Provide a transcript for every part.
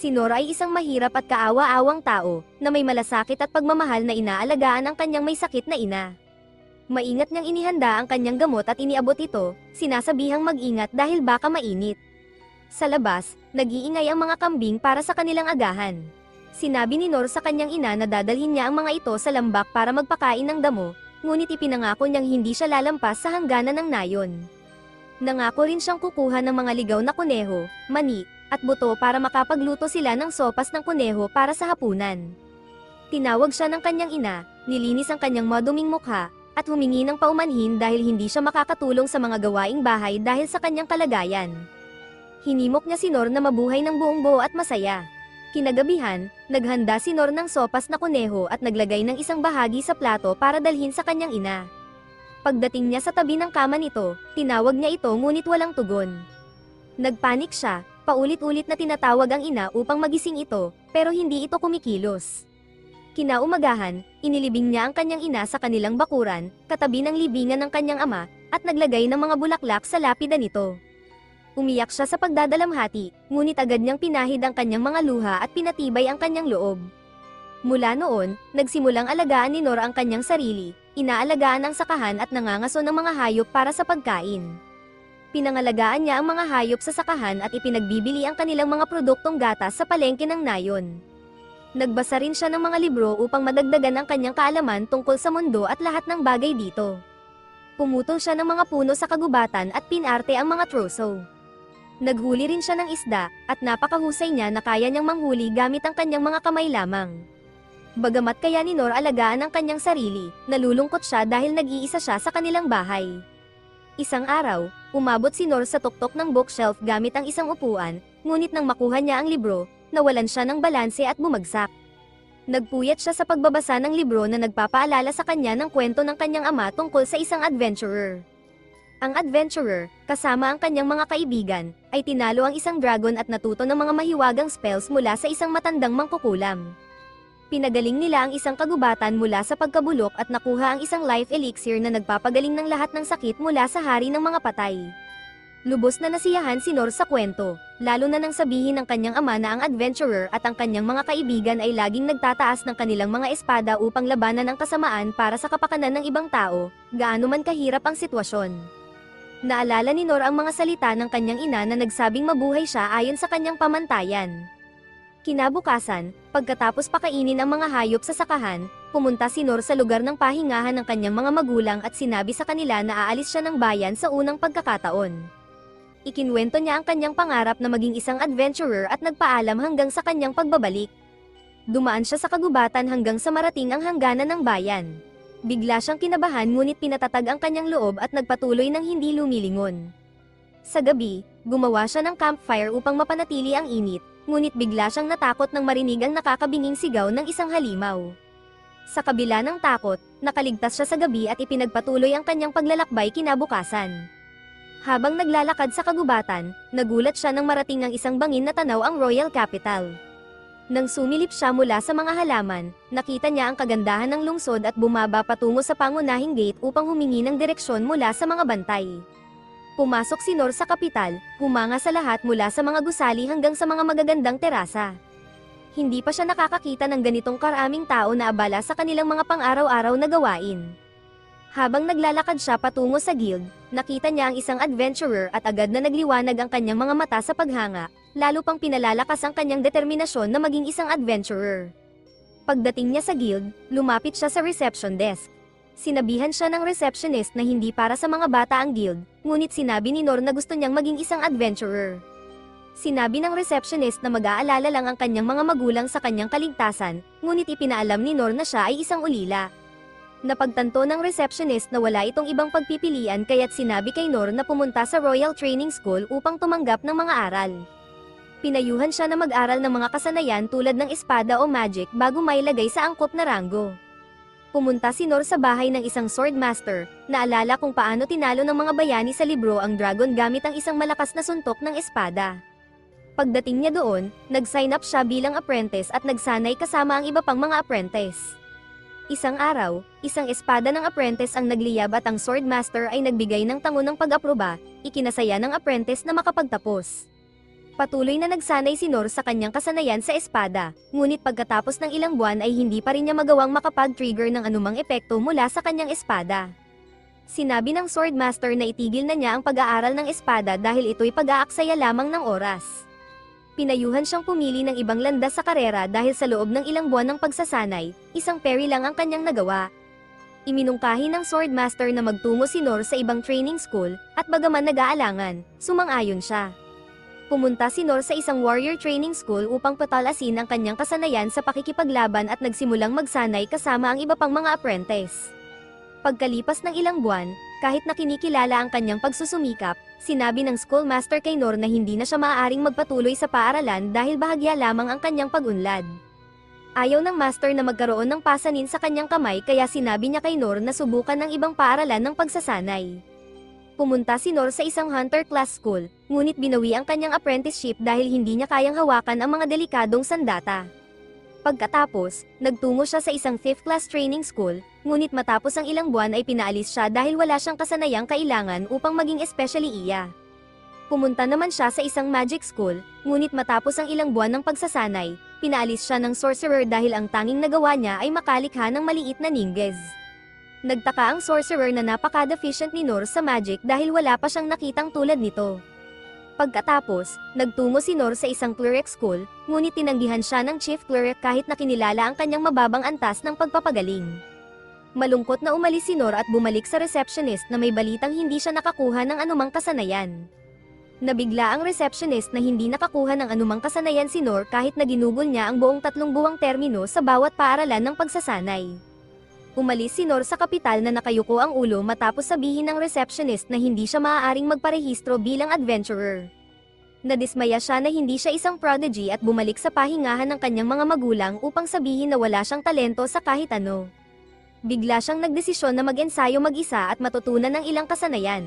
Si Nor ay isang mahirap at kaawa-awang tao, na may malasakit at pagmamahal na inaalagaan ang kanyang may sakit na ina. Maingat niyang inihanda ang kanyang gamot at iniabot ito, sinasabihang mag-ingat dahil baka mainit. Sa labas, nag-iingay ang mga kambing para sa kanilang agahan. Sinabi ni Nor sa kanyang ina na dadalhin niya ang mga ito sa lambak para magpakain ng damo, ngunit ipinangako niyang hindi siya lalampas sa hangganan ng nayon. Nangako rin siyang kukuha ng mga ligaw na kuneho, mani, at buto para makapagluto sila ng sopas ng kuneho para sa hapunan. Tinawag siya ng kanyang ina, nilinis ang kanyang maduming mukha, at humingi ng paumanhin dahil hindi siya makakatulong sa mga gawaing bahay dahil sa kanyang kalagayan. Hinimok niya si Nor na mabuhay ng buong buo at masaya. Kinagabihan, naghanda si Nor ng sopas na kuneho at naglagay ng isang bahagi sa plato para dalhin sa kanyang ina. Pagdating niya sa tabi ng kama nito, tinawag niya ito ngunit walang tugon. Nagpanik siya, paulit-ulit na tinatawag ang ina upang magising ito, pero hindi ito kumikilos. Kinaumagahan, inilibing niya ang kanyang ina sa kanilang bakuran, katabi ng libingan ng kanyang ama, at naglagay ng mga bulaklak sa lapida nito. Umiyak siya sa pagdadalamhati, ngunit agad niyang pinahid ang kanyang mga luha at pinatibay ang kanyang loob. Mula noon, nagsimulang alagaan ni Nor ang kanyang sarili, inaalagaan ang sakahan at nangangaso ng mga hayop para sa pagkain. Pinangalagaan niya ang mga hayop sa sakahan at ipinagbibili ang kanilang mga produktong gatas sa palengke ng nayon. Nagbasa rin siya ng mga libro upang madagdagan ang kanyang kaalaman tungkol sa mundo at lahat ng bagay dito. Pumutol siya ng mga puno sa kagubatan at pinarte ang mga troso. Naghuli rin siya ng isda, at napakahusay niya na kaya niyang manghuli gamit ang kanyang mga kamay lamang. Bagamat kaya ni Nor alagaan ang kanyang sarili, nalulungkot siya dahil nag-iisa siya sa kanilang bahay. Isang araw, umabot si Nor sa tuktok ng bookshelf gamit ang isang upuan, ngunit nang makuha niya ang libro, nawalan siya ng balanse at bumagsak. Nagpuyat siya sa pagbabasa ng libro na nagpapaalala sa kanya ng kwento ng kanyang ama tungkol sa isang adventurer. Ang adventurer, kasama ang kanyang mga kaibigan, ay tinalo ang isang dragon at natuto ng mga mahiwagang spells mula sa isang matandang mangkukulam. Pinagaling nila ang isang kagubatan mula sa pagkabulok at nakuha ang isang life elixir na nagpapagaling ng lahat ng sakit mula sa hari ng mga patay. Lubos na nasiyahan si Nor sa kwento, lalo na nang sabihin ng kanyang ama na ang adventurer at ang kanyang mga kaibigan ay laging nagtataas ng kanilang mga espada upang labanan ang kasamaan para sa kapakanan ng ibang tao, gaano man kahirap ang sitwasyon. Naalala ni Nor ang mga salita ng kanyang ina na nagsabing mabuhay siya ayon sa kanyang pamantayan. Kinabukasan, pagkatapos pakainin ang mga hayop sa sakahan, pumunta si Nor sa lugar ng pahingahan ng kanyang mga magulang at sinabi sa kanila na aalis siya ng bayan sa unang pagkakataon. Ikinwento niya ang kanyang pangarap na maging isang adventurer at nagpaalam hanggang sa kanyang pagbabalik. Dumaan siya sa kagubatan hanggang sa marating ang hangganan ng bayan. Bigla siyang kinabahan ngunit pinatatag ang kanyang loob at nagpatuloy ng hindi lumilingon. Sa gabi, gumawa siya ng campfire upang mapanatili ang init, ngunit bigla siyang natakot nang marinig ang nakakabinging sigaw ng isang halimaw. Sa kabila ng takot, nakaligtas siya sa gabi at ipinagpatuloy ang kanyang paglalakbay kinabukasan. Habang naglalakad sa kagubatan, nagulat siya nang marating ang isang bangin na tanaw ang Royal Capital. Nang sumilip siya mula sa mga halaman, nakita niya ang kagandahan ng lungsod at bumaba patungo sa pangunahing gate upang humingi ng direksyon mula sa mga bantay. Pumasok si Nor sa kapital, humanga sa lahat mula sa mga gusali hanggang sa mga magagandang terasa. Hindi pa siya nakakakita ng ganitong karaming tao na abala sa kanilang mga pang-araw-araw na gawain. Habang naglalakad siya patungo sa guild, nakita niya ang isang adventurer at agad na nagliwanag ang kanyang mga mata sa paghanga, lalo pang pinalalakas ang kanyang determinasyon na maging isang adventurer. Pagdating niya sa guild, lumapit siya sa reception desk. Sinabihan siya ng receptionist na hindi para sa mga bata ang guild, ngunit sinabi ni Nor na gusto niyang maging isang adventurer. Sinabi ng receptionist na mag-aalala lang ang kanyang mga magulang sa kanyang kaligtasan, ngunit ipinaalam ni Nor na siya ay isang ulila. Napagtanto ng receptionist na wala itong ibang pagpipilian kaya't sinabi kay Nor na pumunta sa Royal Training School upang tumanggap ng mga aral. Pinayuhan siya na mag-aral ng mga kasanayan tulad ng espada o magic bago mailagay sa angkop na ranggo. Pumunta si Nor sa bahay ng isang swordmaster, naalala kung paano tinalo ng mga bayani sa libro ang dragon gamit ang isang malakas na suntok ng espada. Pagdating niya doon, nag-sign up siya bilang apprentice at nagsanay kasama ang iba pang mga apprentice. Isang araw, isang espada ng apprentice ang nagliyab at ang swordmaster ay nagbigay ng tango ng pag-aproba, ikinasaya ng apprentice na makapagtapos. Patuloy na nagsanay si Nor sa kanyang kasanayan sa espada, ngunit pagkatapos ng ilang buwan ay hindi pa rin niya magawang makapag-trigger ng anumang epekto mula sa kanyang espada. Sinabi ng Swordmaster na itigil na niya ang pag-aaral ng espada dahil ito'y pag-aaksaya lamang ng oras. Pinayuhan siyang pumili ng ibang landas sa karera dahil sa loob ng ilang buwan ng pagsasanay, isang parry lang ang kanyang nagawa. Iminungkahi ng Swordmaster na magtungo si Nor sa ibang training school, at bagaman nag-aalangan, sumang-ayon siya. Pumunta si Nor sa isang warrior training school upang patalasin ang kanyang kasanayan sa pakikipaglaban at nagsimulang magsanay kasama ang iba pang mga apprentice. Pagkalipas ng ilang buwan, kahit na kinikilala ang kanyang pagsusumikap, sinabi ng schoolmaster kay Nor na hindi na siya maaaring magpatuloy sa paaralan dahil bahagya lamang ang kanyang pag-unlad. Ayaw ng master na magkaroon ng pasanin sa kanyang kamay kaya sinabi niya kay Nor na subukan ng ibang paaralan ng pagsasanay. Pumunta si Nor sa isang hunter class school, ngunit binawi ang kanyang apprenticeship dahil hindi niya kayang hawakan ang mga delikadong sandata. Pagkatapos, nagtungo siya sa isang 5th class training school, ngunit matapos ang ilang buwan ay pinaalis siya dahil wala siyang kasanayang kailangan upang maging especially iya. Pumunta naman siya sa isang magic school, ngunit matapos ang ilang buwan ng pagsasanay, pinaalis siya ng sorcerer dahil ang tanging nagawa niya ay makalikha ng maliit na ninges. Nagtaka ang sorcerer na napaka-deficient ni Nor sa magic dahil wala pa siyang nakitang tulad nito. Pagkatapos, nagtungo si Nor sa isang cleric school, ngunit tinanggihan siya ng chief cleric kahit nakilala ang kanyang mababang antas ng pagpapagaling. Malungkot na umalis si Nor at bumalik sa receptionist na may balitang hindi siya nakakuha ng anumang kasanayan. Nabigla ang receptionist na hindi nakakuha ng anumang kasanayan si Nor kahit na ginugol niya ang buong 3 buwang termino sa bawat paaralan ng pagsasanay. Umalis si Nor sa kapital na nakayuko ang ulo matapos sabihin ng receptionist na hindi siya maaaring magparehistro bilang adventurer. Nadismaya siya na hindi siya isang prodigy at bumalik sa pahingahan ng kanyang mga magulang upang sabihin na wala siyang talento sa kahit ano. Bigla siyang nagdesisyon na mag-ensayo mag-isa at matutunan ng ilang kasanayan.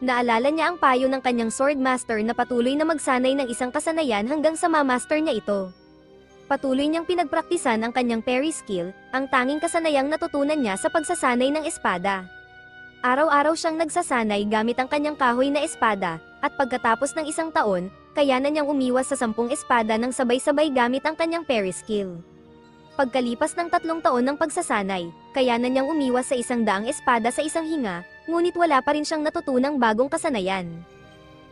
Naalala niya ang payo ng kanyang swordmaster na patuloy na magsanay ng isang kasanayan hanggang sa ma-master niya ito. Patuloy niyang pinagpraktisan ang kanyang parry skill, ang tanging kasanayang natutunan niya sa pagsasanay ng espada. Araw-araw siyang nagsasanay gamit ang kanyang kahoy na espada, at pagkatapos ng isang taon, kayanan niyang umiwas sa 10 espada ng sabay-sabay gamit ang kanyang parry skill. Pagkalipas ng 3 taon ng pagsasanay, kayanan niyang umiwas sa 100 espada sa isang hinga, ngunit wala pa rin siyang natutunang bagong kasanayan.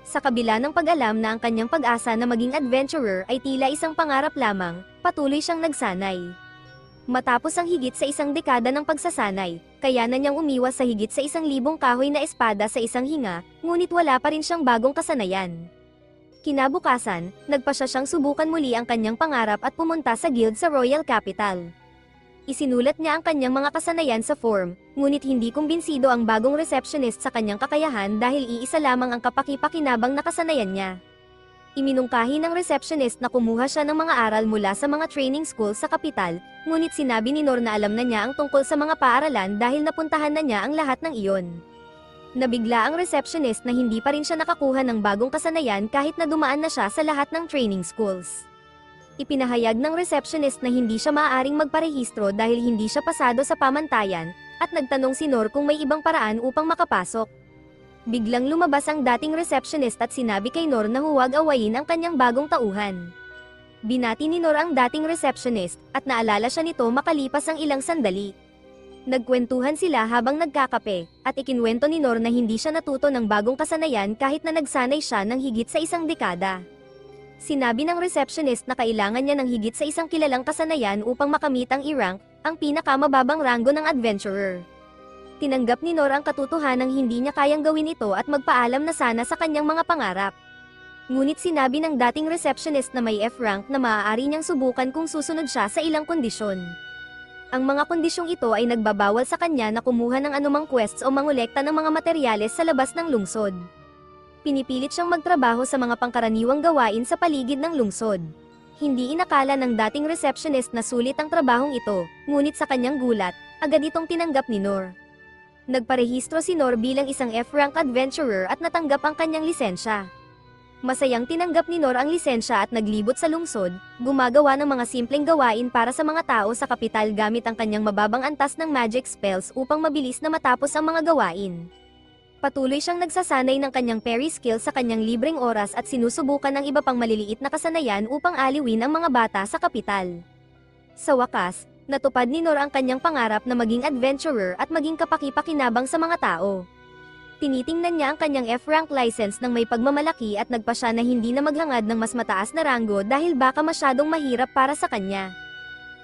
Sa kabila ng pag-alam na ang kanyang pag-asa na maging adventurer ay tila isang pangarap lamang, patuloy siyang nagsanay. Matapos ang higit sa 1 dekada ng pagsasanay, kayanan niyang umiwas sa higit sa 1,000 kahoy na espada sa isang hinga, ngunit wala pa rin siyang bagong kasanayan. Kinabukasan, nagpasya siyang subukan muli ang kanyang pangarap at pumunta sa guild sa Royal Capital. Isinulat niya ang kanyang mga kasanayan sa form, ngunit hindi kumbinsido ang bagong receptionist sa kanyang kakayahan dahil iisa lamang ang kapaki-pakinabang na kasanayan niya. Iminungkahi ng receptionist na kumuha siya ng mga aral mula sa mga training school sa kapital, ngunit sinabi ni Nor na alam na niya ang tungkol sa mga paaralan dahil napuntahan na niya ang lahat ng iyon. Nabigla ang receptionist na hindi pa rin siya nakakuha ng bagong kasanayan kahit na dumaan na siya sa lahat ng training schools. Ipinahayag ng receptionist na hindi siya maaaring magparehistro dahil hindi siya pasado sa pamantayan, at nagtanong si Nor kung may ibang paraan upang makapasok. Biglang lumabas ang dating receptionist at sinabi kay Nor na huwag awayin ang kanyang bagong tauhan. Binati ni Nor ang dating receptionist, at naalala siya nito makalipas ang ilang sandali. Nagkwentuhan sila habang nagkakape, at ikinwento ni Nor na hindi siya natuto ng bagong kasanayan kahit na nagsanay siya ng higit sa 1 dekada. Sinabi ng receptionist na kailangan niya ng higit sa 1 kilalang kasanayan upang makamit ang E-rank, ang pinakamababang ranggo ng adventurer. Tinanggap ni Nor ang katotohanang hindi niya kayang gawin ito at magpaalam na sana sa kanyang mga pangarap. Ngunit sinabi ng dating receptionist na may F-rank na maaari niyang subukan kung susunod siya sa ilang kondisyon. Ang mga kondisyong ito ay nagbabawal sa kanya na kumuha ng anumang quests o mangolekta ng mga materyales sa labas ng lungsod. Pinipilit siyang magtrabaho sa mga pangkaraniwang gawain sa paligid ng lungsod. Hindi inakala ng dating receptionist na sulit ang trabahong ito, ngunit sa kanyang gulat, agad itong tinanggap ni Nor. Nagparehistro si Nor bilang isang F-rank adventurer at natanggap ang kanyang lisensya. Masayang tinanggap ni Nor ang lisensya at naglibot sa lungsod, gumagawa ng mga simpleng gawain para sa mga tao sa kapital gamit ang kanyang mababang antas ng magic spells upang mabilis na matapos ang mga gawain. Patuloy siyang nagsasanay ng kanyang parry skill sa kanyang libreng oras at sinusubukan ng iba pang maliliit na kasanayan upang aliwin ang mga bata sa kapital. Sa wakas, natupad ni Nor ang kanyang pangarap na maging adventurer at maging kapaki-pakinabang sa mga tao. Tinitingnan niya ang kanyang F-rank license ng may pagmamalaki at nagpa siya na hindi na maghangad ng mas mataas na ranggo dahil baka masyadong mahirap para sa kanya.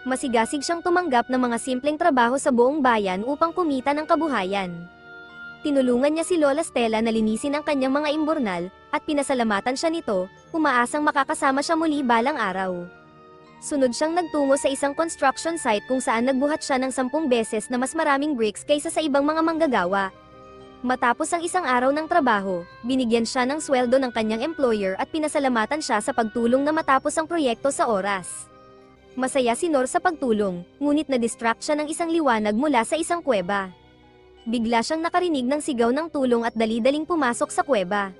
Masigasig siyang tumanggap ng mga simpleng trabaho sa buong bayan upang kumita ng kabuhayan. Tinulungan niya si Lola Stella na linisin ang kanyang mga imburnal, at pinasalamatan siya nito, umaasang makakasama siya muli balang araw. Sunod siyang nagtungo sa isang construction site kung saan nagbuhat siya ng 10 beses na mas maraming bricks kaysa sa ibang mga manggagawa. Matapos ang isang araw ng trabaho, binigyan siya ng sweldo ng kanyang employer at pinasalamatan siya sa pagtulong na matapos ang proyekto sa oras. Masaya si Nor sa pagtulong, ngunit na-distract siya ng isang liwanag mula sa isang kuweba. Bigla siyang nakarinig ng sigaw ng tulong at dali-daling pumasok sa kuweba.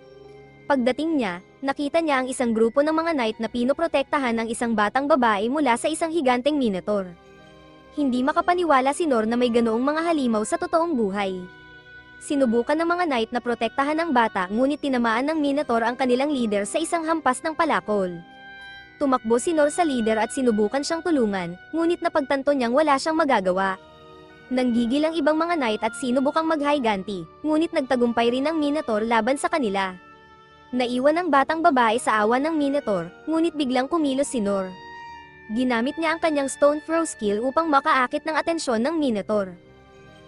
Pagdating niya, nakita niya ang isang grupo ng mga knight na pinoprotektahan ng isang batang babae mula sa isang higanteng minotaur. Hindi makapaniwala si Nor na may ganoong mga halimaw sa totoong buhay. Sinubukan ng mga knight na protektahan ang bata ngunit tinamaan ng minotaur ang kanilang leader sa isang hampas ng palakol. Tumakbo si Nor sa leader at sinubukan siyang tulungan, ngunit napagtanto niyang wala siyang magagawa. Nanggigil ang ibang mga knight at sinubukang maghiganti, ngunit nagtagumpay rin ang minotaur laban sa kanila. Naiwan ang batang babae sa awan ng minotaur, ngunit biglang kumilos si Nor. Ginamit niya ang kanyang stone throw skill upang makaakit ng atensyon ng minotaur.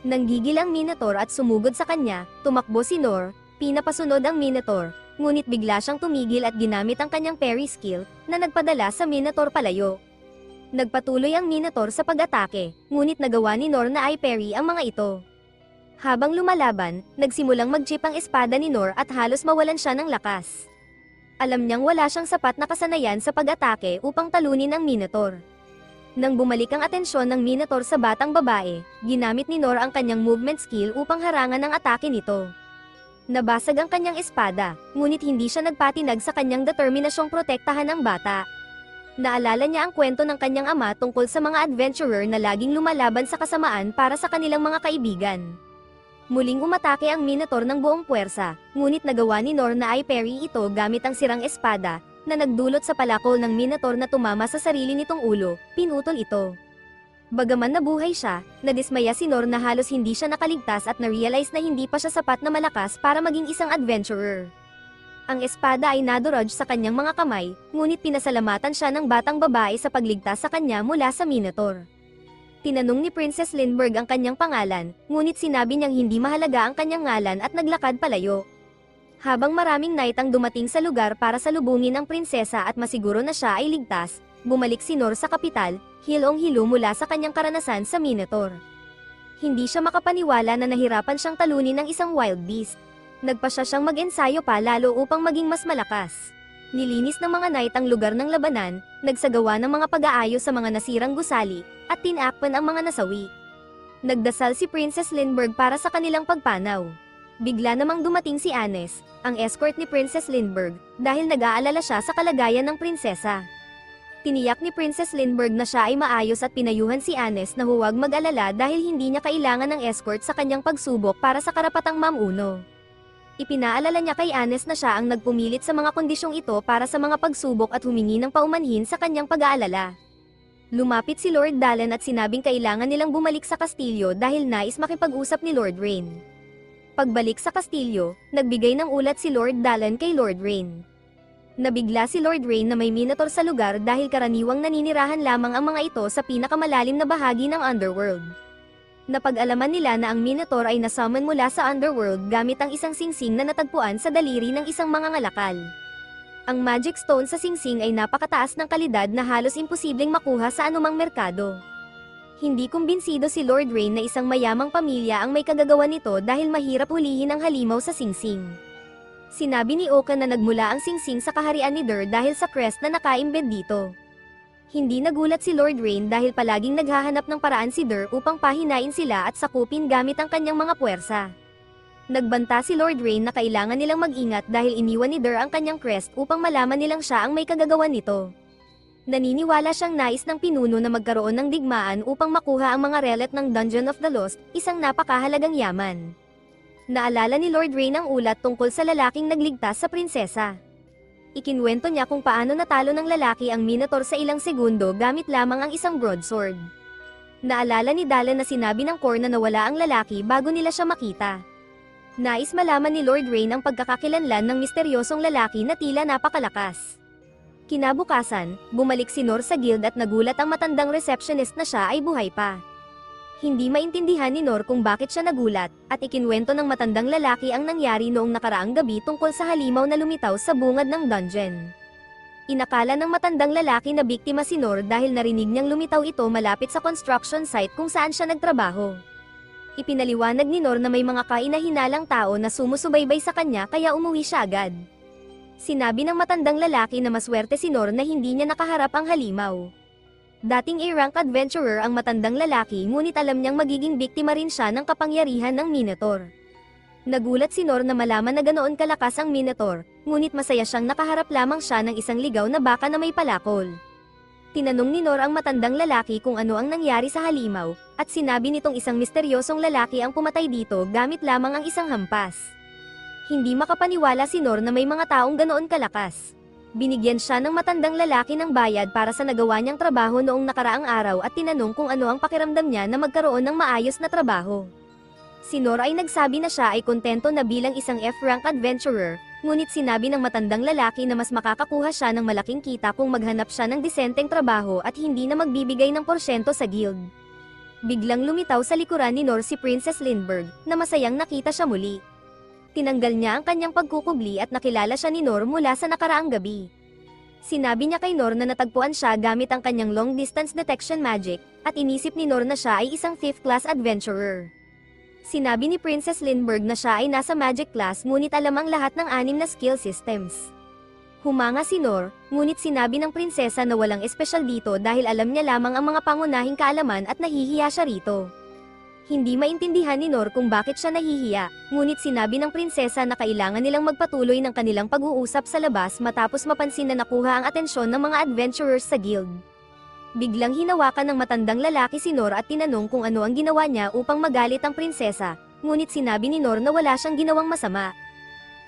Nanggigil ang minotaur at sumugod sa kanya, tumakbo si Nor, pinapasunod ang minotaur, ngunit bigla siyang tumigil at ginamit ang kanyang parry skill, na nagpadala sa minotaur palayo. Nagpatuloy ang minotaur sa pag-atake, ngunit nagawa ni Nor na i-parry ang mga ito. Habang lumalaban, nagsimulang mag-chip ang espada ni Nor at halos mawalan siya ng lakas. Alam niyang wala siyang sapat na kasanayan sa pag-atake upang talunin ang minotaur. Nang bumalik ang atensyon ng minotaur sa batang babae, ginamit ni Nor ang kanyang movement skill upang harangan ang atake nito. Nabasag ang kanyang espada, ngunit hindi siya nagpatinag sa kanyang determinasyong protektahan ang bata. Naalala niya ang kwento ng kanyang ama tungkol sa mga adventurer na laging lumalaban sa kasamaan para sa kanilang mga kaibigan. Muling umatake ang minotaur ng buong puwersa, ngunit nagawa ni Nor na i-parry ito gamit ang sirang espada, na nagdulot sa palakol ng minotaur na tumama sa sarili nitong ulo, pinutol ito. Bagaman nabuhay siya, nadismaya si Nor na halos hindi siya nakaligtas at na-realize na hindi pa siya sapat na malakas para maging isang adventurer. Ang espada ay nadurog sa kanyang mga kamay, ngunit pinasalamatan siya ng batang babae sa pagligtas sa kanya mula sa minotaur. Tinanong ni Princess Lindbergh ang kanyang pangalan, ngunit sinabi niyang hindi mahalaga ang kanyang ngalan at naglakad palayo. Habang maraming knight ang dumating sa lugar para salubungin ang prinsesa at masiguro na siya ay ligtas, bumalik si Nor sa kapital, hilong-hilo mula sa kanyang karanasan sa minotaur. Hindi siya makapaniwala na nahirapan siyang talunin ng isang wild beast. Nagpa siya siyang mag-ensayo pa lalo upang maging mas malakas. Nilinis ng mga knight ang lugar ng labanan, nagsagawa ng mga pag-aayos sa mga nasirang gusali, at tinakpan ang mga nasawi. Nagdasal si Princess Lindbergh para sa kanilang pagpanaw. Bigla namang dumating si Anes, ang escort ni Princess Lindbergh, dahil nag-aalala siya sa kalagayan ng prinsesa. Tiniyak ni Princess Lindbergh na siya ay maayos at pinayuhan si Anes na huwag mag-alala dahil hindi niya kailangan ng escort sa kanyang pagsubok para sa karapatang mamuno. Ipinaalala niya kay Anes na siya ang nagpumilit sa mga kondisyong ito para sa mga pagsubok at humingi ng paumanhin sa kanyang pag-aalala. Lumapit si Lord Dallon at sinabing kailangan nilang bumalik sa kastilyo dahil nais makipag-usap ni Lord Rain. Pagbalik sa kastilyo, nagbigay ng ulat si Lord Dallon kay Lord Rain. Nabigla si Lord Rain na may minotaur sa lugar dahil karaniwang naninirahan lamang ang mga ito sa pinakamalalim na bahagi ng underworld. Napag-alaman nila na ang minotaur ay nasummon mula sa underworld gamit ang isang singsing na natagpuan sa daliri ng isang mangangalakal. Ang magic stone sa singsing ay napakataas ng kalidad na halos imposibleng makuha sa anumang merkado. Hindi kumbinsido si Lord Rain na isang mayamang pamilya ang may kagagawan nito dahil mahirap hulihin ang halimaw sa singsing. Sinabi ni Oka na nagmula ang singsing sa kaharian ni Dur dahil sa crest na nakaimbed dito. Hindi nagulat si Lord Rain dahil palaging naghahanap ng paraan si Dur upang pahinain sila at sakupin gamit ang kanyang mga puwersa. Nagbanta si Lord Rain na kailangan nilang mag-ingat dahil iniwan ni Dur ang kanyang crest upang malaman nilang siya ang may kagagawan nito. Naniniwala siyang nais ng pinuno na magkaroon ng digmaan upang makuha ang mga relic ng Dungeon of the Lost, isang napakahalagang yaman. Naalala ni Lord Rain ang ulat tungkol sa lalaking nagligtas sa prinsesa. Ikinwento niya kung paano natalo ng lalaki ang Minotaur sa ilang segundo gamit lamang ang isang broadsword. Naalala ni Dallin na sinabi ng Kor na nawala ang lalaki bago nila siya makita. Nais malaman ni Lord Rain ang pagkakakilanlan ng misteryosong lalaki na tila napakalakas. Kinabukasan, bumalik si Nor sa guild at nagulat ang matandang receptionist na siya ay buhay pa. Hindi maintindihan ni Nor kung bakit siya nagulat, at ikinwento ng matandang lalaki ang nangyari noong nakaraang gabi tungkol sa halimaw na lumitaw sa bungad ng dungeon. Inakala ng matandang lalaki na biktima si Nor dahil narinig niyang lumitaw ito malapit sa construction site kung saan siya nagtrabaho. Ipinaliwanag ni Nor na may mga kainahinalang tao na sumusubaybay sa kanya kaya umuwi siya agad. Sinabi ng matandang lalaki na maswerte si Nor na hindi niya nakaharap ang halimaw. Dating A-rank adventurer ang matandang lalaki ngunit alam niyang magiging biktima rin siya ng kapangyarihan ng Minotaur. Nagulat si Nor na malaman na ganoon kalakas ang Minotaur, ngunit masaya siyang nakaharap lamang siya ng isang ligaw na baka na may palakol. Tinanong ni Nor ang matandang lalaki kung ano ang nangyari sa halimaw, at sinabi nitong isang misteryosong lalaki ang pumatay dito gamit lamang ang isang hampas. Hindi makapaniwala si Nor na may mga taong ganoon kalakas. Binigyan siya ng matandang lalaki ng bayad para sa nagawa niyang trabaho noong nakaraang araw at tinanong kung ano ang pakiramdam niya na magkaroon ng maayos na trabaho. Si Nor ay nagsabi na siya ay kontento na bilang isang F-rank adventurer, ngunit sinabi ng matandang lalaki na mas makakakuha siya ng malaking kita kung maghanap siya ng disenteng trabaho at hindi na magbibigay ng porsyento sa guild. Biglang lumitaw sa likuran ni Nor si Princess Lindbergh, na masayang nakita siya muli. Tinanggal niya ang kanyang pagkukubli at nakilala siya ni Nor mula sa nakaraang gabi. Sinabi niya kay Nor na natagpuan siya gamit ang kanyang long-distance detection magic, at inisip ni Nor na siya ay isang 5th class adventurer. Sinabi ni Princess Lindbergh na siya ay nasa magic class ngunit alam ang lahat ng 6 na skill systems. Humanga si Nor, ngunit sinabi ng prinsesa na walang espesyal dito dahil alam niya lamang ang mga pangunahing kaalaman at nahihiya siya rito. Hindi maintindihan ni Nor kung bakit siya nahihiya, ngunit sinabi ng prinsesa na kailangan nilang magpatuloy ng kanilang pag-uusap sa labas matapos mapansin na nakuha ang atensyon ng mga adventurers sa guild. Biglang hinawakan ng matandang lalaki si Nor at tinanong kung ano ang ginawa niya upang magalit ang prinsesa, ngunit sinabi ni Nor na wala siyang ginawang masama.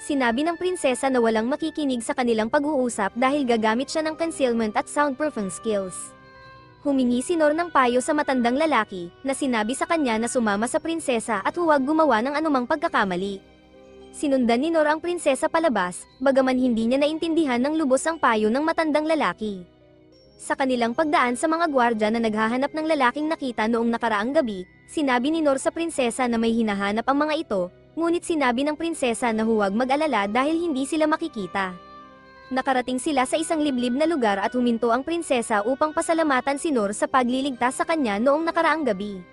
Sinabi ng prinsesa na walang makikinig sa kanilang pag-uusap dahil gagamit siya ng concealment at soundproofing skills. Humingi si Nor ng payo sa matandang lalaki, na sinabi sa kanya na sumama sa prinsesa at huwag gumawa ng anumang pagkakamali. Sinundan ni Nor ang prinsesa palabas, bagaman hindi niya naintindihan ng lubos ang payo ng matandang lalaki. Sa kanilang pagdaan sa mga gwardya na naghahanap ng lalaking nakita noong nakaraang gabi, sinabi ni Nor sa prinsesa na may hinahanap ang mga ito, ngunit sinabi ng prinsesa na huwag mag-alala dahil hindi sila makikita. Nakarating sila sa isang liblib na lugar at huminto ang prinsesa upang pasalamatan si Nor sa pagliligtas sa kanya noong nakaraang gabi.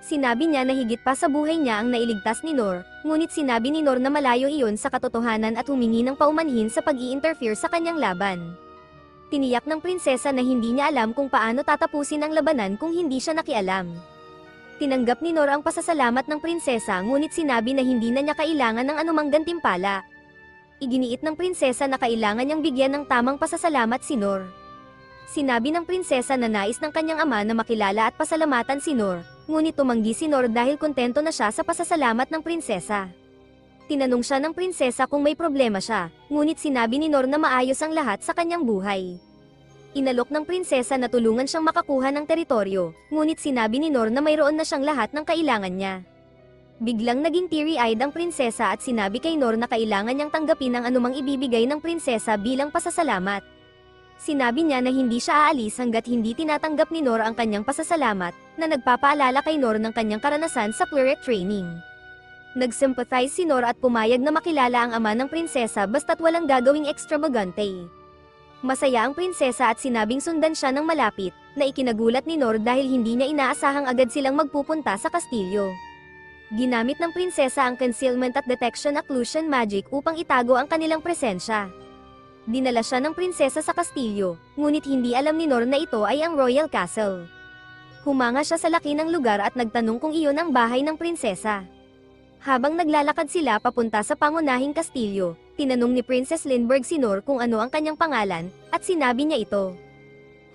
Sinabi niya na higit pa sa buhay niya ang nailigtas ni Nor, ngunit sinabi ni Nor na malayo iyon sa katotohanan at humingi ng paumanhin sa pag-i-interfere sa kanyang laban. Tiniyak ng prinsesa na hindi niya alam kung paano tatapusin ang labanan kung hindi siya nakialam. Tinanggap ni Nor ang pasasalamat ng prinsesa ngunit sinabi na hindi na niya kailangan ng anumang gantimpala. Iginiit ng prinsesa na kailangan niyang bigyan ng tamang pasasalamat si Nor. Sinabi ng prinsesa na nais ng kanyang ama na makilala at pasalamatan si Nor, ngunit tumanggi si Nor dahil kontento na siya sa pasasalamat ng prinsesa. Tinanong siya ng prinsesa kung may problema siya, ngunit sinabi ni Nor na maayos ang lahat sa kanyang buhay. Inalok ng prinsesa na tulungan siyang makakuha ng teritoryo, ngunit sinabi ni Nor na mayroon na siyang lahat ng kailangan niya. Biglang naging teary-eyed ang prinsesa at sinabi kay Nor na kailangan niyang tanggapin ang anumang ibibigay ng prinsesa bilang pasasalamat. Sinabi niya na hindi siya aalis hanggat hindi tinatanggap ni Nor ang kanyang pasasalamat, na nagpapaalala kay Nor ng kanyang karanasan sa cleric training. Nag-sympathize si Nor at pumayag na makilala ang ama ng prinsesa basta't walang gagawing extravagante. Masaya ang prinsesa at sinabing sundan siya ng malapit, na ikinagulat ni Nor dahil hindi niya inaasahang agad silang magpupunta sa kastilyo. Ginamit ng prinsesa ang concealment at detection occlusion magic upang itago ang kanilang presensya. Dinala siya ng prinsesa sa kastilyo, ngunit hindi alam ni Nor na ito ay ang royal castle. Humanga siya sa laki ng lugar at nagtanong kung iyon ang bahay ng prinsesa. Habang naglalakad sila papunta sa pangunahing kastilyo, tinanong ni Princess Lindbergh si Nor kung ano ang kanyang pangalan, at sinabi niya ito.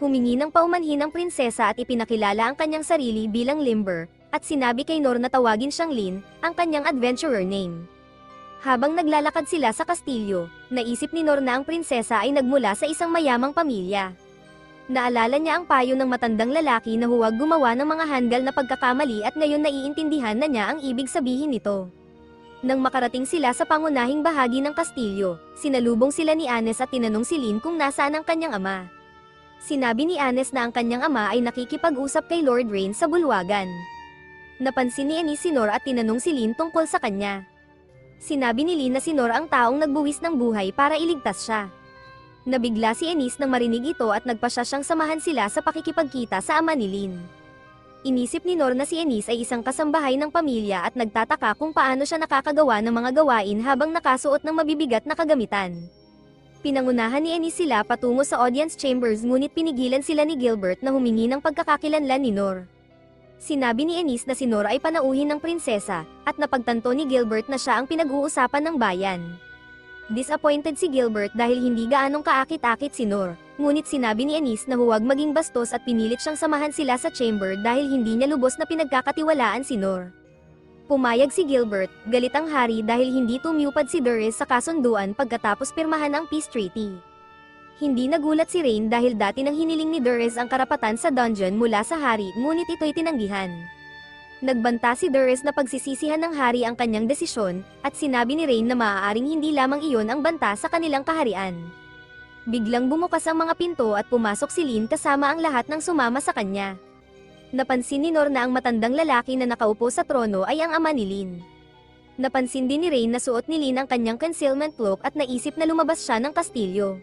Humingi ng paumanhin ang prinsesa at ipinakilala ang kanyang sarili bilang Limber, at sinabi kay Nor na tawagin siyang Lin, ang kanyang adventurer name. Habang naglalakad sila sa kastilyo, naisip ni Nor na ang prinsesa ay nagmula sa isang mayamang pamilya. Naalala niya ang payo ng matandang lalaki na huwag gumawa ng mga handgal na pagkakamali at ngayon naiintindihan na niya ang ibig sabihin nito. Nang makarating sila sa pangunahing bahagi ng kastilyo, sinalubong sila ni Anes at tinanong si Lin kung nasaan ang kanyang ama. Sinabi ni Anes na ang kanyang ama ay nakikipag-usap kay Lord Rain sa bulwagan. Napansin ni Anis si Nor at tinanong si Lin tungkol sa kanya. Sinabi ni Lin na si Nor ang taong nagbuwis ng buhay para iligtas siya. Nabigla si Anis nang marinig ito at nagpasya siyang samahan sila sa pakikipagkita sa ama ni Lin. Inisip ni Nor na si Anis ay isang kasambahay ng pamilya at nagtataka kung paano siya nakakagawa ng mga gawain habang nakasuot ng mabibigat na kagamitan. Pinangunahan ni Anis sila patungo sa audience chambers ngunit pinigilan sila ni Gilbert na humingi ng pagkakakilanlan ni Nor. Sinabi ni Anis na si Nor ay panauhin ng prinsesa, at napagtanto ni Gilbert na siya ang pinag-uusapan ng bayan. Disappointed si Gilbert dahil hindi gaanong kaakit-akit si Nor, ngunit sinabi ni Anis na huwag maging bastos at pinilit siyang samahan sila sa chamber dahil hindi niya lubos na pinagkakatiwalaan si Nor. Pumayag si Gilbert, galit ang hari dahil hindi tumupad si Durres sa kasunduan pagkatapos pirmahan ang peace treaty. Hindi nagulat si Rain dahil dati nang hiniling ni Durres ang karapatan sa dungeon mula sa hari ngunit ito'y tinanggihan. Nagbanta si Durres na pagsisisihan ng hari ang kanyang desisyon, at sinabi ni Rain na maaaring hindi lamang iyon ang banta sa kanilang kaharian. Biglang bumukas ang mga pinto at pumasok si Lin kasama ang lahat ng sumama sa kanya. Napansin ni Nor na ang matandang lalaki na nakaupo sa trono ay ang ama ni Lin. Napansin din ni Rain na suot ni Lin ang kanyang concealment cloak at naisip na lumabas siya ng kastilyo.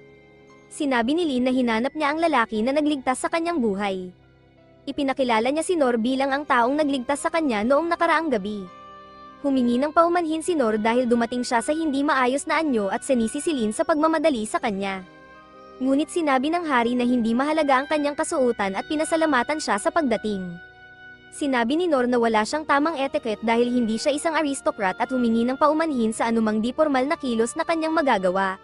Sinabi ni Lin na hinanap niya ang lalaki na nagligtas sa kanyang buhay. Ipinakilala niya si Nor bilang ang taong nagligtas sa kanya noong nakaraang gabi. Humingi ng paumanhin si Nor dahil dumating siya sa hindi maayos na anyo at sinisi si Lin sa pagmamadali sa kanya. Ngunit sinabi ng hari na hindi mahalaga ang kanyang kasuotan at pinasalamatan siya sa pagdating. Sinabi ni Nor na wala siyang tamang etiquette dahil hindi siya isang aristocrat at humingi ng paumanhin sa anumang di formal na kilos na kanyang magagawa.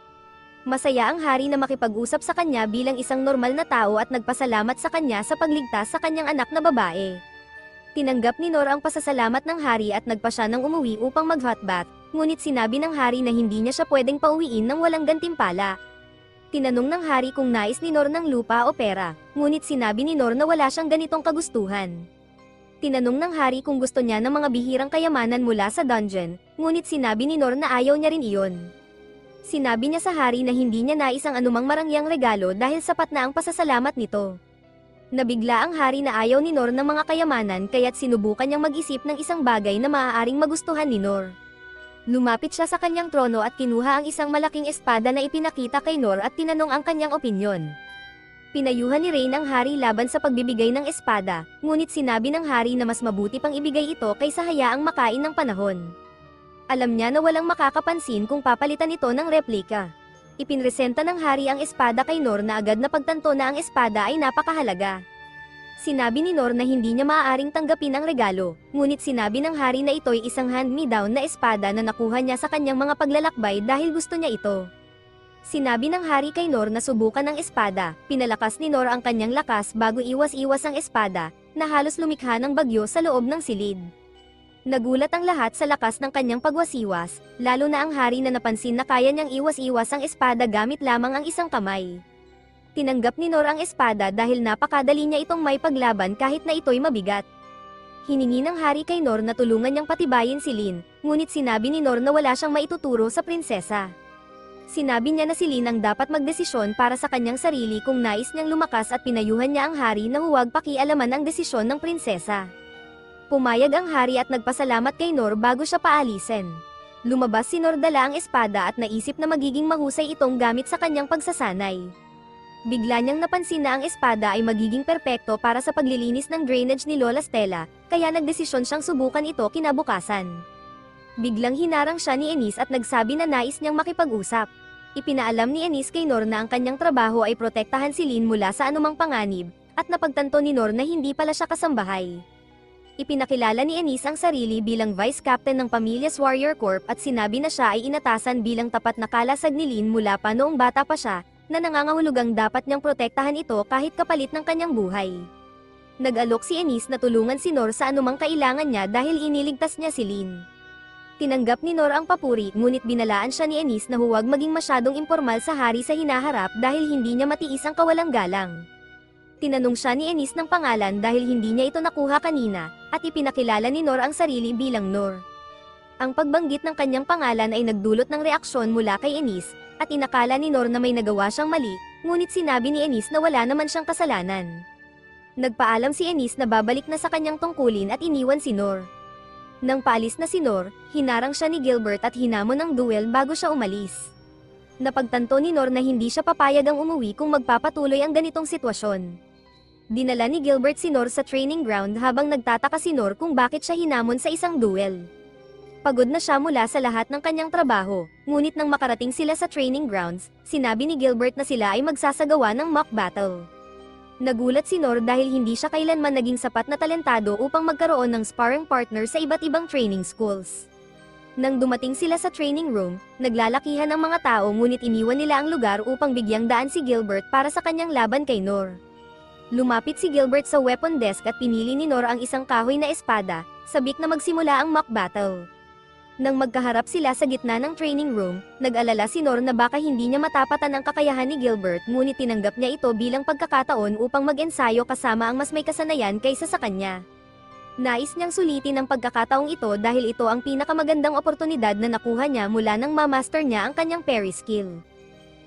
Masaya ang hari na makipag-usap sa kanya bilang isang normal na tao at nagpasalamat sa kanya sa pagligtas sa kanyang anak na babae. Tinanggap ni Nor ang pasasalamat ng hari at nagpa siya ng umuwi upang mag-hot bath, ngunit sinabi ng hari na hindi niya siya pwedeng pauwiin ng walang gantimpala. Tinanong ng hari kung nais ni Nor ng lupa o pera, ngunit sinabi ni Nor na wala siyang ganitong kagustuhan. Tinanong ng hari kung gusto niya ng mga bihirang kayamanan mula sa dungeon, ngunit sinabi ni Nor na ayaw niya rin iyon. Sinabi niya sa hari na hindi niya nais ang anumang marangyang regalo dahil sapat na ang pasasalamat nito. Nabigla ang hari na ayaw ni Nor ng mga kayamanan kaya't sinubukan niyang mag-isip ng isang bagay na maaaring magustuhan ni Nor. Lumapit siya sa kanyang trono at kinuha ang isang malaking espada na ipinakita kay Nor at tinanong ang kanyang opinyon. Pinayuhan ni Rain ang hari laban sa pagbibigay ng espada, ngunit sinabi ng hari na mas mabuti pang ibigay ito kaysa hayaang makain ng panahon. Alam niya na walang makakapansin kung papalitan ito ng replika. Ipinresenta ng hari ang espada kay Nor na agad na pagtanto na ang espada ay napakahalaga. Sinabi ni Nor na hindi niya maaaring tanggapin ang regalo, ngunit sinabi ng hari na ito'y isang hand-me-down na espada na nakuha niya sa kanyang mga paglalakbay dahil gusto niya ito. Sinabi ng hari kay Nor na subukan ang espada, pinalakas ni Nor ang kanyang lakas bago iwas-iwas ang espada, na halos lumikha ng bagyo sa loob ng silid. Nagulat ang lahat sa lakas ng kanyang pagwasiwas, lalo na ang hari na napansin na kaya niyang iwas-iwas ang espada gamit lamang ang isang kamay. Tinanggap ni Nor ang espada dahil napakadali niya itong may paglaban kahit na ito'y mabigat. Hiningi ng hari kay Nor na tulungan niyang patibayin si Lin, ngunit sinabi ni Nor na wala siyang maituturo sa prinsesa. Sinabi niya na si Lin ang dapat magdesisyon para sa kanyang sarili kung nais niyang lumakas at pinayuhan niya ang hari na huwag pakialaman ang desisyon ng prinsesa. Pumayag ang hari at nagpasalamat kay Nor bago siya paalisin. Lumabas si Nor dala ang espada at naisip na magiging mahusay itong gamit sa kanyang pagsasanay. Bigla niyang napansin na ang espada ay magiging perpekto para sa paglilinis ng drainage ni Lola Stella, kaya nagdesisyon siyang subukan ito kinabukasan. Biglang hinarang siya ni Anis at nagsabi na nais niyang makipag-usap. Ipinaalam ni Anis kay Nor na ang kanyang trabaho ay protektahan si Lin mula sa anumang panganib, at napagtanto ni Nor na hindi pala siya kasambahay. Ipinakilala ni Anis ang sarili bilang Vice Captain ng Pamilyas Warrior Corp at sinabi na siya ay inatasan bilang tapat na kalasag ni Lin mula pa noong bata pa siya, na nangangahulugang dapat niyang protektahan ito kahit kapalit ng kanyang buhay. Nag-alok si Ennis na tulungan si Nor sa anumang kailangan niya dahil iniligtas niya si Lin. Tinanggap ni Nor ang papuri, ngunit binalaan siya ni Ennis na huwag maging masyadong impormal sa hari sa hinaharap dahil hindi niya matiis ang kawalang galang. Tinanong siya ni Ennis ng pangalan dahil hindi niya ito nakuha kanina, at ipinakilala ni Nor ang sarili bilang Nor. Ang pagbanggit ng kanyang pangalan ay nagdulot ng reaksyon mula kay Ennis, at inakala ni Nor na may nagawa siyang mali, ngunit sinabi ni Ennis na wala naman siyang kasalanan. Nagpaalam si Ennis na babalik na sa kanyang tungkulin at iniwan si Nor. Nang paalis na si Nor, hinarang siya ni Gilbert at hinamon ng duel bago siya umalis. Napagtanto ni Nor na hindi siya papayag ang umuwi kung magpapatuloy ang ganitong sitwasyon. Dinala ni Gilbert si Nor sa training ground habang nagtataka si Nor kung bakit siya hinamon sa isang duel. Pagod na siya mula sa lahat ng kanyang trabaho, ngunit nang makarating sila sa training grounds, sinabi ni Gilbert na sila ay magsasagawa ng mock battle. Nagulat si Nor dahil hindi siya kailanman naging sapat na talentado upang magkaroon ng sparring partner sa iba't ibang training schools. Nang dumating sila sa training room, naglalakihan ang mga tao ngunit iniwan nila ang lugar upang bigyang daan si Gilbert para sa kanyang laban kay Nor. Lumapit si Gilbert sa weapon desk at pinili ni Nor ang isang kahoy na espada, sabik na magsimula ang mock battle. Nang magkaharap sila sa gitna ng training room, nag-alala si Nor na baka hindi niya matapatan ang kakayahan ni Gilbert ngunit tinanggap niya ito bilang pagkakataon upang mag-ensayo kasama ang mas may kasanayan kaysa sa kanya. Nais niyang sulitin ang pagkakataong ito dahil ito ang pinakamagandang oportunidad na nakuha niya mula nang ma-master niya ang kanyang parry skill.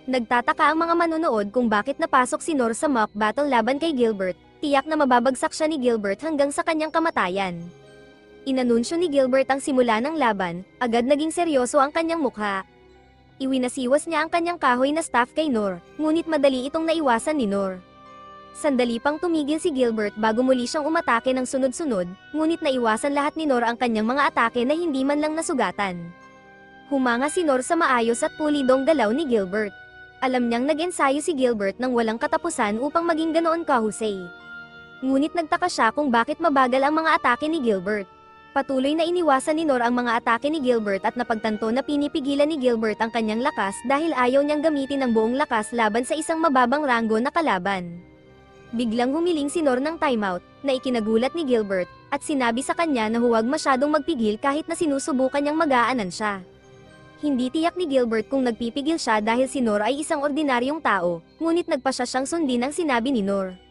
Nagtataka ang mga manonood kung bakit napasok si Nor sa mock battle laban kay Gilbert, tiyak na mababagsak siya ni Gilbert hanggang sa kanyang kamatayan. Inanunsyo ni Gilbert ang simula ng laban, agad naging seryoso ang kanyang mukha. Iwinasiwas niya ang kanyang kahoy na staff kay Nor, ngunit madali itong naiwasan ni Nor. Sandali pang tumigil si Gilbert bago muli siyang umatake ng sunod-sunod, ngunit naiwasan lahat ni Nor ang kanyang mga atake na hindi man lang nasugatan. Humanga si Nor sa maayos at pulidong galaw ni Gilbert. Alam niyang nag-ensayo si Gilbert ng walang katapusan upang maging ganoon kahusay. Ngunit nagtaka siya kung bakit mabagal ang mga atake ni Gilbert. Patuloy na iniwasan ni Nor ang mga atake ni Gilbert at napagtanto na pinipigilan ni Gilbert ang kanyang lakas dahil ayaw niyang gamitin ang buong lakas laban sa isang mababang ranggo na kalaban. Biglang humiling si Nor ng timeout, na ikinagulat ni Gilbert, at sinabi sa kanya na huwag masyadong magpigil kahit na sinusubukan niyang mag-aanan siya. Hindi tiyak ni Gilbert kung nagpipigil siya dahil si Nor ay isang ordinaryong tao, ngunit nagpasya siyang sundin ang sinabi ni Nor.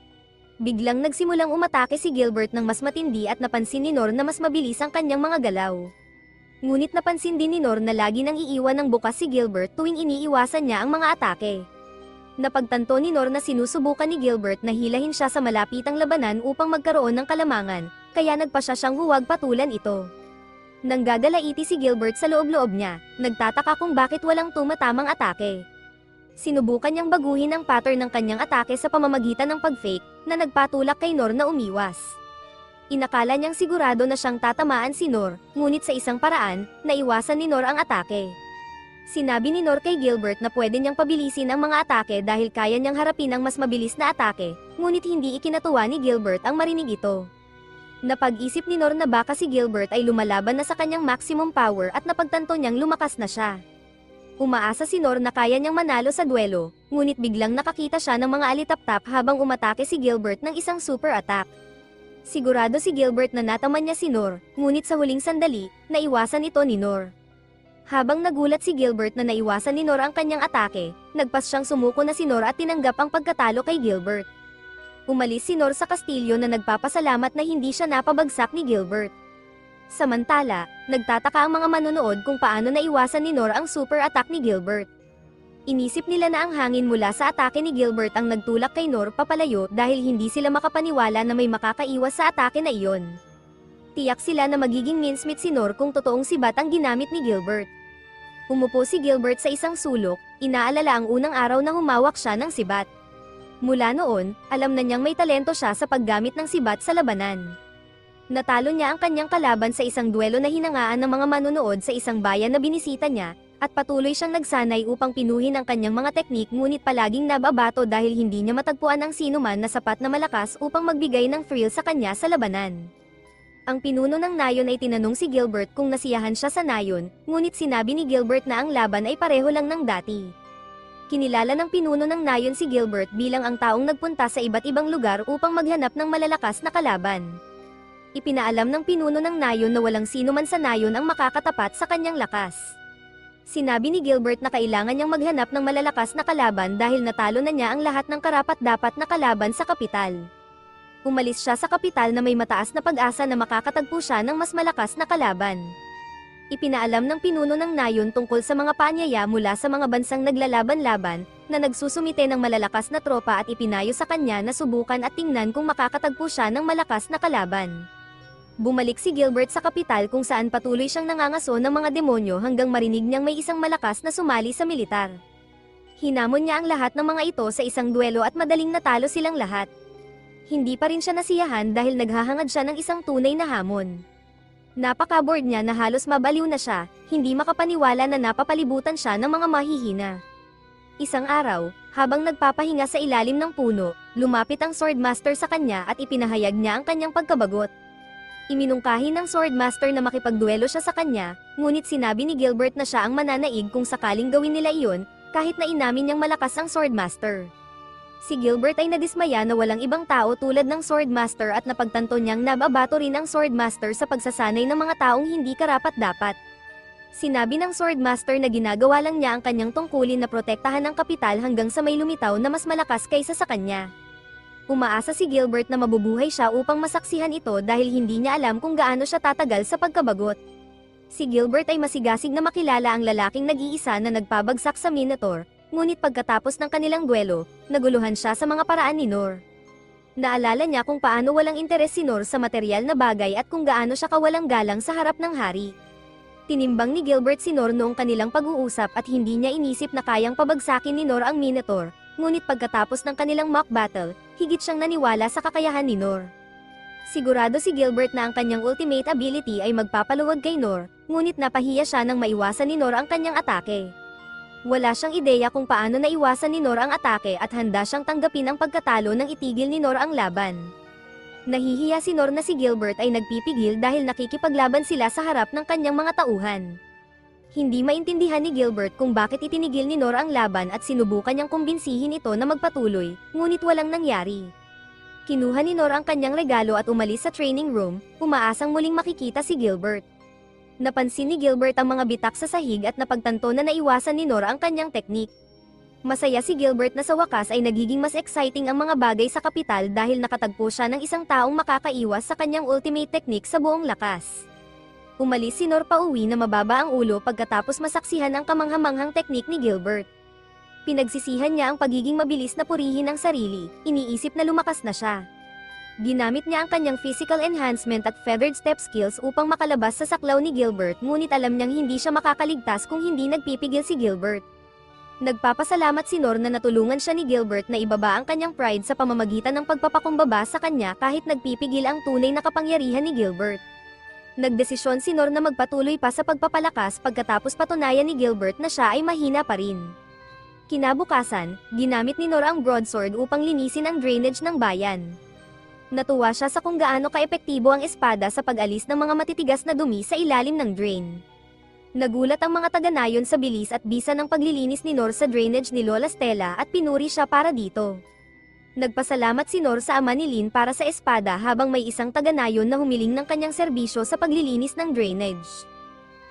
Biglang nagsimulang umatake si Gilbert ng mas matindi at napansin ni Nor na mas mabilis ang kanyang mga galaw. Ngunit napansin din ni Nor na lagi nang iiwan ng bukas si Gilbert tuwing iniiwasan niya ang mga atake. Napagtanto ni Nor na sinusubukan ni Gilbert na hilahin siya sa malapitang labanan upang magkaroon ng kalamangan, kaya nagpasya siyang huwag patulan ito. Nang gagalaiti si Gilbert sa loob-loob niya, nagtataka kung bakit walang tumatamang atake. Sinubukan niyang baguhin ang pattern ng kanyang atake sa pamamagitan ng pag-fake, na nagpatulak kay Nor na umiwas. Inakala niyang sigurado na siyang tatamaan si Nor, ngunit sa isang paraan, naiwasan ni Nor ang atake. Sinabi ni Nor kay Gilbert na pwede niyang pabilisin ang mga atake dahil kaya niyang harapin ang mas mabilis na atake, ngunit hindi ikinatuwa ni Gilbert ang marinig ito. Napag-isip ni Nor na baka si Gilbert ay lumalaban na sa kanyang maximum power at napagtanto niyang lumakas na siya. Umaasa si Nor na kaya niyang manalo sa duelo, ngunit biglang nakakita siya ng mga alitap-tap habang umatake si Gilbert ng isang super attack. Sigurado si Gilbert na nataman niya si Nor, ngunit sa huling sandali, naiwasan ito ni Nor. Habang nagulat si Gilbert na naiwasan ni Nor ang kanyang atake, nagpas siyang sumuko na si Nor at tinanggap ang pagkatalo kay Gilbert. Umalis si Nor sa kastilyo na nagpapasalamat na hindi siya napabagsak ni Gilbert. Samantala, nagtataka ang mga manonood kung paano naiwasan ni Nor ang super attack ni Gilbert. Inisip nila na ang hangin mula sa atake ni Gilbert ang nagtulak kay Nor papalayo dahil hindi sila makapaniwala na may makakaiwas sa atake na iyon. Tiyak sila na magiging mincemeat si Nor kung totoong sibat ang ginamit ni Gilbert. Umupo si Gilbert sa isang sulok, inaalala ang unang araw na humawak siya ng sibat. Mula noon, alam na niyang may talento siya sa paggamit ng sibat sa labanan. Natalo niya ang kanyang kalaban sa isang duelo na hinangaan ng mga manonood sa isang bayan na binisita niya, at patuloy siyang nagsanay upang pinuhin ang kanyang mga teknik ngunit palaging nababato dahil hindi niya matagpuan ang sinuman na sapat na malakas upang magbigay ng thrill sa kanya sa labanan. Ang pinuno ng nayon ay tinanong si Gilbert kung nasiyahan siya sa nayon, ngunit sinabi ni Gilbert na ang laban ay pareho lang ng dati. Kinilala ng pinuno ng nayon si Gilbert bilang ang taong nagpunta sa iba't ibang lugar upang maghanap ng malalakas na kalaban. Ipinaalam ng pinuno ng nayon na walang sino man sa nayon ang makakatapat sa kanyang lakas. Sinabi ni Gilbert na kailangan niyang maghanap ng malalakas na kalaban dahil natalo na niya ang lahat ng karapat-dapat na kalaban sa kapital. Umalis siya sa kapital na may mataas na pag-asa na makakatagpo siya ng mas malakas na kalaban. Ipinaalam ng pinuno ng nayon tungkol sa mga paanyaya mula sa mga bansang naglalaban-laban, na nagsusumite ng malalakas na tropa at ipinayo sa kanya na subukan at tingnan kung makakatagpo siya ng malakas na kalaban. Bumalik si Gilbert sa kapital kung saan patuloy siyang nangangaso ng mga demonyo hanggang marinig niyang may isang malakas na sumali sa militar. Hinamon niya ang lahat ng mga ito sa isang duelo at madaling natalo silang lahat. Hindi pa rin siya nasiyahan dahil naghahangad siya ng isang tunay na hamon. Napaka-bored niya na halos mabaliw na siya, hindi makapaniwala na napapalibutan siya ng mga mahihina. Isang araw, habang nagpapahinga sa ilalim ng puno, lumapit ang Swordmaster sa kanya at ipinahayag niya ang kanyang pagkabagot. Iminungkahi ng Swordmaster na makipagduelo siya sa kanya, ngunit sinabi ni Gilbert na siya ang mananaig kung sakaling gawin nila iyon, kahit na inamin niyang malakas ang Swordmaster. Si Gilbert ay nadismaya na walang ibang tao tulad ng Swordmaster at napagtanto niyang nababato rin ang Swordmaster sa pagsasanay ng mga taong hindi karapat-dapat. Sinabi ng Swordmaster na ginagawa lang niya ang kanyang tungkulin na protektahan ang kapital hanggang sa may lumitaw na mas malakas kaysa sa kanya. Umaasa si Gilbert na mabubuhay siya upang masaksihan ito dahil hindi niya alam kung gaano siya tatagal sa pagkabagot. Si Gilbert ay masigasig na makilala ang lalaking nag-iisa na nagpabagsak sa Minotaur, ngunit pagkatapos ng kanilang duelo, naguluhan siya sa mga paraan ni Nor. Naalala niya kung paano walang interes si Nor sa material na bagay at kung gaano siya kawalang galang sa harap ng hari. Tinimbang ni Gilbert si Nor noong kanilang pag-uusap at hindi niya inisip na kayang pabagsakin ni Nor ang Minotaur, ngunit pagkatapos ng kanilang mock battle, higit siyang naniwala sa kakayahan ni Nor. Sigurado si Gilbert na ang kanyang ultimate ability ay magpapaluwag kay Nor, ngunit napahiya siya nang maiwasan ni Nor ang kanyang atake. Wala siyang ideya kung paano naiwasan ni Nor ang atake at handa siyang tanggapin ang pagkatalo nang itigil ni Nor ang laban. Nahihiya si Nor na si Gilbert ay nagpipigil dahil nakikipaglaban sila sa harap ng kanyang mga tauhan. Hindi maintindihan ni Gilbert kung bakit itinigil ni Nor ang laban at sinubukan niyang kumbinsihin ito na magpatuloy, ngunit walang nangyari. Kinuha ni Nor ang kanyang regalo at umalis sa training room, umaasang muling makikita si Gilbert. Napansin ni Gilbert ang mga bitak sa sahig at napagtanto na naiwasan ni Nor ang kanyang teknik. Masaya si Gilbert na sa wakas ay nagiging mas exciting ang mga bagay sa kapital dahil nakatagpo siya ng isang taong makakaiwas sa kanyang ultimate technique sa buong lakas. Umalis si Nor pauwi na mababa ang ulo pagkatapos masaksihan ang kamanghamanghang teknik ni Gilbert. Pinagsisihan niya ang pagiging mabilis na purihin ang sarili, iniisip na lumakas na siya. Ginamit niya ang kanyang physical enhancement at feathered step skills upang makalabas sa saklaw ni Gilbert ngunit alam niyang hindi siya makakaligtas kung hindi nagpipigil si Gilbert. Nagpapasalamat si Nor na natulungan siya ni Gilbert na ibaba ang kanyang pride sa pamamagitan ng pagpapakumbaba sa kanya kahit nagpipigil ang tunay na kapangyarihan ni Gilbert. Nagdesisyon si Nor na magpatuloy pa sa pagpapalakas pagkatapos patunayan ni Gilbert na siya ay mahina pa rin. Kinabukasan, ginamit ni Nor ang broadsword upang linisin ang drainage ng bayan. Natuwa siya sa kung gaano kaepektibo ang espada sa pag-alis ng mga matitigas na dumi sa ilalim ng drain. Nagulat ang mga taga-nayon sa bilis at bisa ng paglilinis ni Nor sa drainage ni Lola Stella at pinuri siya para dito. Nagpasalamat si Nor sa ama ni Lin para sa espada habang may isang taga-nayon na humiling ng kanyang serbisyo sa paglilinis ng drainage.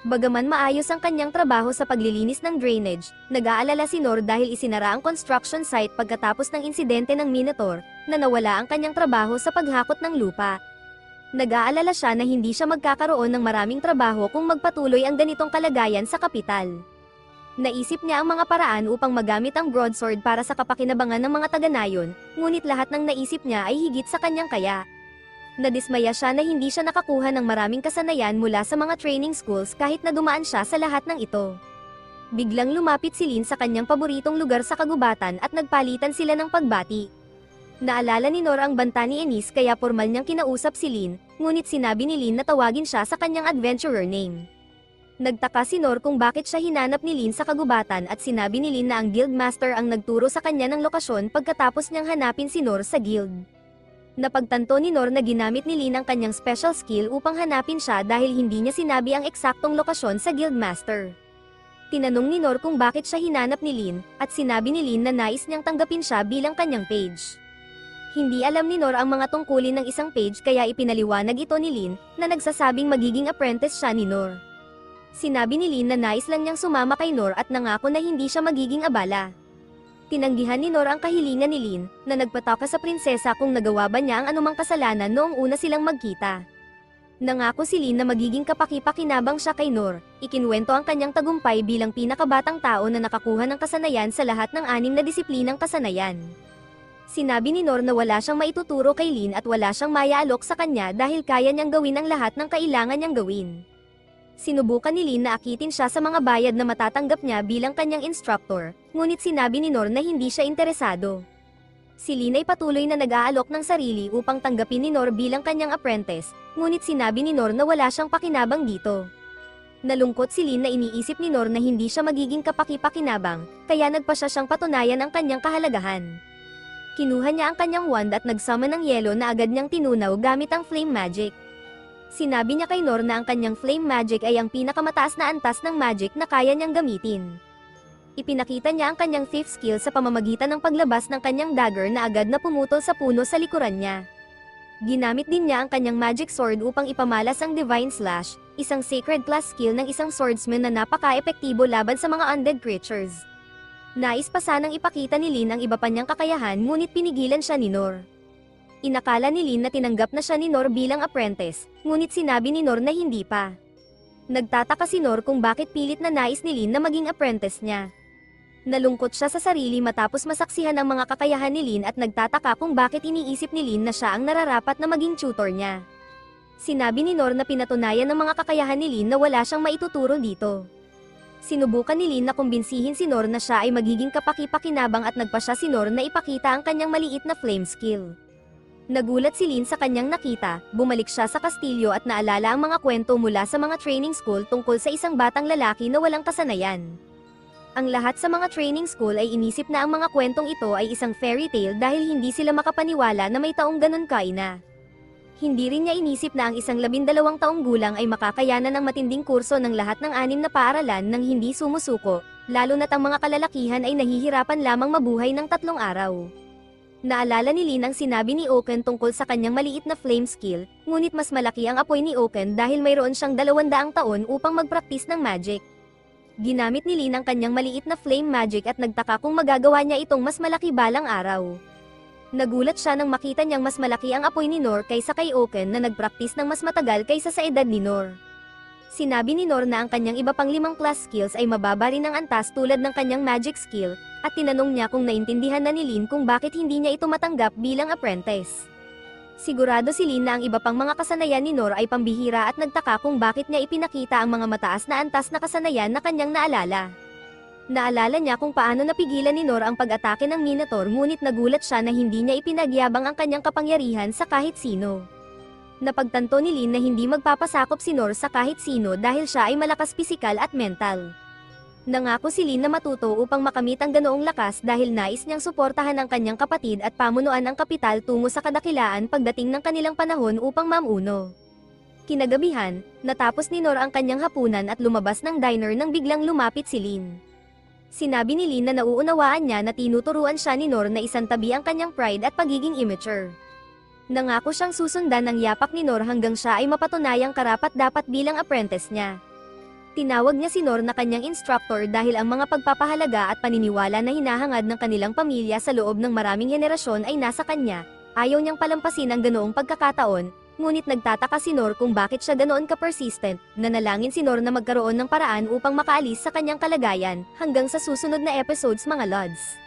Bagaman maayos ang kanyang trabaho sa paglilinis ng drainage, nag-aalala si Nor dahil isinara ang construction site pagkatapos ng insidente ng Minotaur, na nawala ang kanyang trabaho sa paghakot ng lupa. Nag-aalala siya na hindi siya magkakaroon ng maraming trabaho kung magpatuloy ang ganitong kalagayan sa kapital. Naisip niya ang mga paraan upang magamit ang broadsword para sa kapakinabangan ng mga taga-nayon, ngunit lahat ng naisip niya ay higit sa kanyang kaya. Nadismaya siya na hindi siya nakakuha ng maraming kasanayan mula sa mga training schools kahit na dumaan siya sa lahat ng ito. Biglang lumapit si Lin sa kanyang paboritong lugar sa kagubatan at nagpalitan sila ng pagbati. Naalala ni Nor ang banta ni Ennis kaya formal niyang kinausap si Lin, ngunit sinabi ni Lin na tawagin siya sa kanyang adventurer name. Nagtaka si Nor kung bakit siya hinanap ni Lin sa kagubatan at sinabi ni Lin na ang guildmaster ang nagturo sa kanya ng lokasyon pagkatapos niyang hanapin si Nor sa guild. Napagtanto ni Nor na ginamit ni Lin ang kanyang special skill upang hanapin siya dahil hindi niya sinabi ang eksaktong lokasyon sa guildmaster. Tinanong ni Nor kung bakit siya hinanap ni Lin, at sinabi ni Lin na nais niyang tanggapin siya bilang kanyang page. Hindi alam ni Nor ang mga tungkulin ng isang page kaya ipinaliwanag ito ni Lin, na nagsasabing magiging apprentice siya ni Nor. Sinabi ni Lin na nais lang niyang sumama kay Nor at nangako na hindi siya magiging abala. Tinanggihan ni Nor ang kahilingan ni Lin, na nagpataka sa prinsesa kung nagawa ba niya ang anumang kasalanan noong una silang magkita. Nangako si Lin na magiging kapaki-pakinabang siya kay Nor, ikinwento ang kanyang tagumpay bilang pinakabatang tao na nakakuha ng kasanayan sa lahat ng 6 na disiplinang kasanayan. Sinabi ni Nor na wala siyang maituturo kay Lin at wala siyang mayaalok sa kanya dahil kaya niyang gawin ang lahat ng kailangan niyang gawin. Sinubukan ni Lin na akitin siya sa mga bayad na matatanggap niya bilang kanyang instructor, ngunit sinabi ni Nor na hindi siya interesado. Si Lin ay patuloy na nag-aalok ng sarili upang tanggapin ni Nor bilang kanyang apprentice, ngunit sinabi ni Nor na wala siyang pakinabang dito. Nalungkot si Lin na iniisip ni Nor na hindi siya magiging kapaki-pakinabang, kaya nagpa siyang patunayan ang kanyang kahalagahan. Kinuha niya ang kanyang wand at nagsummon ng yelo na agad niyang tinunaw gamit ang flame magic. Sinabi niya kay Nor na ang kanyang flame magic ay ang pinakamataas na antas ng magic na kaya niyang gamitin. Ipinakita niya ang kanyang fifth skill sa pamamagitan ng paglabas ng kanyang dagger na agad na pumutol sa puno sa likuran niya. Ginamit din niya ang kanyang magic sword upang ipamalas ang Divine Slash, isang sacred class skill ng isang swordsman na napaka-epektibo laban sa mga undead creatures. Nais pa sanang ipakita ni Lin ang iba pa niyang kakayahan ngunit pinigilan siya ni Nor. Inakala ni Lin na tinanggap na siya ni Nor bilang apprentice, ngunit sinabi ni Nor na hindi pa. Nagtataka si Nor kung bakit pilit na nais ni Lin na maging apprentice niya. Nalungkot siya sa sarili matapos masaksihan ang mga kakayahan ni Lin at nagtataka kung bakit iniisip ni Lin na siya ang nararapat na maging tutor niya. Sinabi ni Nor na pinatunayan ng mga kakayahan ni Lin na wala siyang maituturo dito. Sinubukan ni Lin na kumbinsihin si Nor na siya ay magiging kapaki-pakinabang at nagpa siya si Nor na ipakita ang kanyang maliit na flame skill. Nagulat si Lin sa kanyang nakita, bumalik siya sa kastilyo at naalala ang mga kwento mula sa mga training school tungkol sa isang batang lalaki na walang kasanayan. Ang lahat sa mga training school ay inisip na ang mga kwentong ito ay isang fairy tale dahil hindi sila makapaniwala na may taong ganun kaina. Hindi rin niya inisip na ang isang 12 taong gulang ay makakayanan ng matinding kurso ng lahat ng 6 na paaralan nang hindi sumusuko, lalo na't ang mga kalalakihan ay nahihirapan lamang mabuhay ng 3 araw. Naalala ni Lin ang sinabi ni Oaken tungkol sa kanyang maliit na flame skill, ngunit mas malaki ang apoy ni Oaken dahil mayroon siyang 200 taon upang magpraktis ng magic. Ginamit ni Lin ang kanyang maliit na flame magic at nagtaka kung magagawa niya itong mas malaki balang araw. Nagulat siya nang makita niyang mas malaki ang apoy ni Nor kaysa kay Oaken na nagpraktis ng mas matagal kaysa sa edad ni Nor. Sinabi ni Nor na ang kanyang iba pang 5 class skills ay mababa rin ang antas tulad ng kanyang magic skill, at tinanong niya kung naintindihan na ni Lin kung bakit hindi niya ito matanggap bilang apprentice. Sigurado si Lin na ang iba pang mga kasanayan ni Nor ay pambihira at nagtaka kung bakit niya ipinakita ang mga mataas na antas na kasanayan na kanyang naalala. Naalala niya kung paano napigilan ni Nor ang pag-atake ng Minotaur ngunit nagulat siya na hindi niya ipinagyabang ang kanyang kapangyarihan sa kahit sino. Napagtanto ni Lin na hindi magpapasakop si Nor sa kahit sino dahil siya ay malakas pisikal at mental. Nangako si Lin na matuto upang makamit ang ganoong lakas dahil nais niyang suportahan ang kanyang kapatid at pamunuan ang kapital tungo sa kadakilaan pagdating ng kanilang panahon upang mamuno. Kinagabihan, natapos ni Nor ang kanyang hapunan at lumabas ng diner nang biglang lumapit si Lin. Sinabi ni Lin na nauunawaan niya na tinuturuan siya ni Nor na isantabi ang kanyang pride at pagiging immature. Nangako siyang susundan ng yapak ni Nor hanggang siya ay mapatunayang karapat-dapat bilang apprentice niya. Tinawag niya si Nor na kanyang instructor dahil ang mga pagpapahalaga at paniniwala na hinahangad ng kanilang pamilya sa loob ng maraming henerasyon ay nasa kanya. Ayaw niyang palampasin ang ganoong pagkakataon, ngunit nagtataka si Nor kung bakit siya ganoon ka-persistent. Nanalangin si Nor na magkaroon ng paraan upang makaalis sa kanyang kalagayan, hanggang sa susunod na episodes mga lods.